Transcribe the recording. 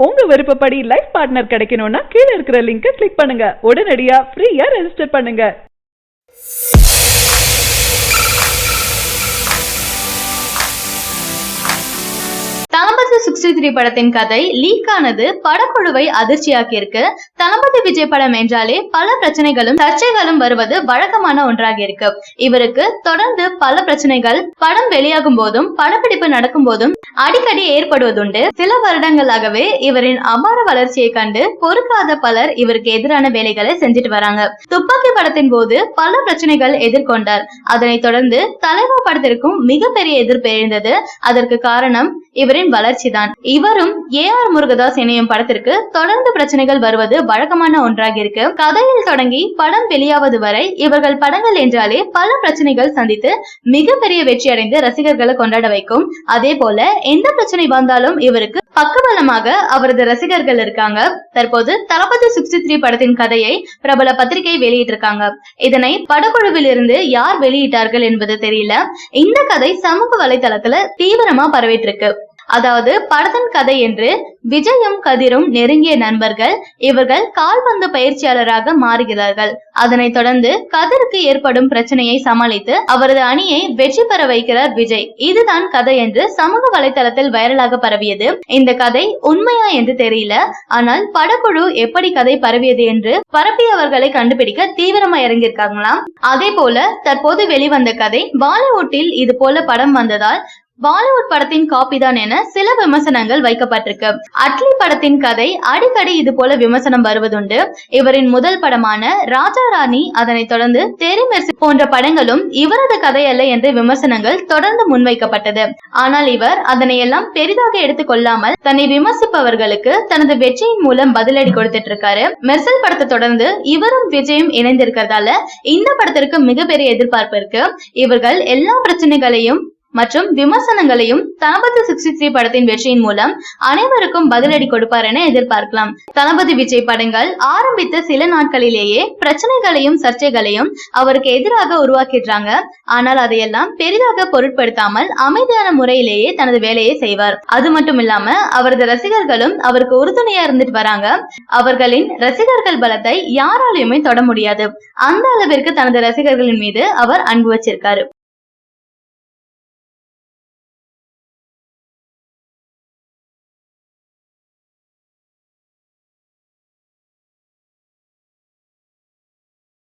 உங்க விருப்பப்படி life partner கிடைக்கணும்னா கீழே இருக்கிற லிங்கை கிளிக் பண்ணுங்க. உடனடியா ஃப்ரீயா ரெஜிஸ்டர் பண்ணுங்க. தளபதி 63 படத்தின் கதை லீக் ஆனது படக்குழுவை அதிர்ச்சியாக்கி இருக்கு. தளபதி விஜய் படம் என்றாலே பல பிரச்சனைகளும் சர்ச்சைகளும் வருவது வழக்கமான ஒன்றாக இருக்கு. இவருக்கு தொடர்ந்து பல பிரச்சனைகள் படம் வெளியாகும் போதும் படப்பிடிப்பு நடக்கும் போதும் அடிக்கடி ஏற்படுவதுண்டு. சில வருடங்களாகவே இவரின் அபார வளர்ச்சியை கண்டு பொறுக்காத பலர் இவருக்கு எதிரான வேலைகளை செஞ்சுட்டு வராங்க. துப்பாக்கி படத்தின் போது பல பிரச்சனைகள் எதிர்கொண்டார். அதனைத் தொடர்ந்து தலைவா படத்திற்கும் மிகப்பெரிய எதிர்ப்பு எழுந்தது. அதற்கு காரணம் இவரின் வளர்ச்சி தான். இவரும் AR முருகதாஸ் இணையும் படத்திற்கு தொடர்ந்து பிரச்சனைகள் வருவது வழக்கமான ஒன்றாக இருக்கு. கதையில் தொடங்கி படம் வெளியாவது வரை இவர்கள் படங்கள் என்றாலே பல பிரச்சனைகள் சந்தித்து மிகப்பெரிய வெற்றி அடைந்து ரசிகர்களை கொண்டாட வைக்கும். அதே போல எந்த பிரச்சனை வந்தாலும் இவருக்கு பக்கபலமாக அவரது ரசிகர்கள் இருக்காங்க. தற்போது தளபதி 63 படத்தின் கதையை பிரபல பத்திரிகை வெளியிட்டிருக்காங்க. இதனை படக்குழுவில் இருந்து யார் வெளியிட்டார்கள் என்பது தெரியல. இந்த கதை சமூக வலைதளத்துல தீவிரமா பரவிட்டு இருக்கு. அதாவது படத்தின் கதை என்று விஜயும் கதிரும் நெருங்கிய நண்பர்கள். இவர்கள் கால்பந்து பயிற்சியாளராக மாறுகிறார்கள். அதனைத் தொடர்ந்து கதிருக்கு ஏற்படும் பிரச்சனையை சமாளித்து அவரது அணியை வெற்றி பெற வைக்கிறார் விஜய். இதுதான் கதை என்று சமூக வலைதளத்தில் வைரலாக பரவியது. இந்த கதை உண்மையா என்று தெரியல. ஆனால் படக்குழு எப்படி கதை பரவியது என்று பரப்பியவர்களை கண்டுபிடிக்க தீவிரமா இறங்கியிருக்காங்களாம். அதே போல தற்போது வெளிவந்த கதை பாலிவுட்டில் இது போல படம் வந்ததால் பாலிவுட் படத்தின் காப்பி தான் என சில விமர்சனங்கள் வைக்கப்பட்டிருக்கு. அட்லி படத்தின் கதை அடிக்கடி இது போல விமர்சனம் வருவதுண்டு. இவரின் முதல் படமான ராஜா ராணி, அதனைத் தொடர்ந்து தெரி மெர்சி போன்ற படங்களும் இவரது கதை அல்ல என்ற விமர்சனங்கள் தொடர்ந்து முன்வைக்கப்பட்டது. ஆனால் இவர் அதனையெல்லாம் பெரிதாக எடுத்துக் கொள்ளாமல் தன்னை விமர்சிப்பவர்களுக்கு தனது வெற்றியின் மூலம் பதிலடி கொடுத்துட்டு இருக்காரு. மெர்சல் படத்தை தொடர்ந்து இவரும் விஜயும் இணைந்திருக்கிறதால இந்த படத்திற்கு மிகப்பெரிய எதிர்பார்ப்பு இருக்கு. இவர்கள் எல்லா பிரச்சனைகளையும் மற்றும் விமர்சனங்களையும் தளபதி 63 படத்தின் வெற்றியின் மூலம் அனைவருக்கும் பதிலடி கொடுப்பார் என எதிர்பார்க்கலாம். தளபதி விஜய் படங்கள் ஆரம்பித்த சில நாட்களிலேயே பிரச்சனைகளையும் சர்ச்சைகளையும் அவருக்கு எதிராக உருவாக்கிடுறாங்க. ஆனால் அதையெல்லாம் பெரிதாக பொருட்படுத்தாமல் அமைதியான முறையிலேயே தனது வேலையை செய்வார். அது மட்டும் இல்லாம அவரது ரசிகர்களும் அவருக்கு உறுதுணையா இருந்துட்டு வராங்க. அவர்களின் ரசிகர்கள் பலத்தை யாராலையுமே தொட முடியாது. அந்த அளவிற்கு தனது ரசிகர்களின் மீது அவர் அன்பு வச்சிருக்காரு.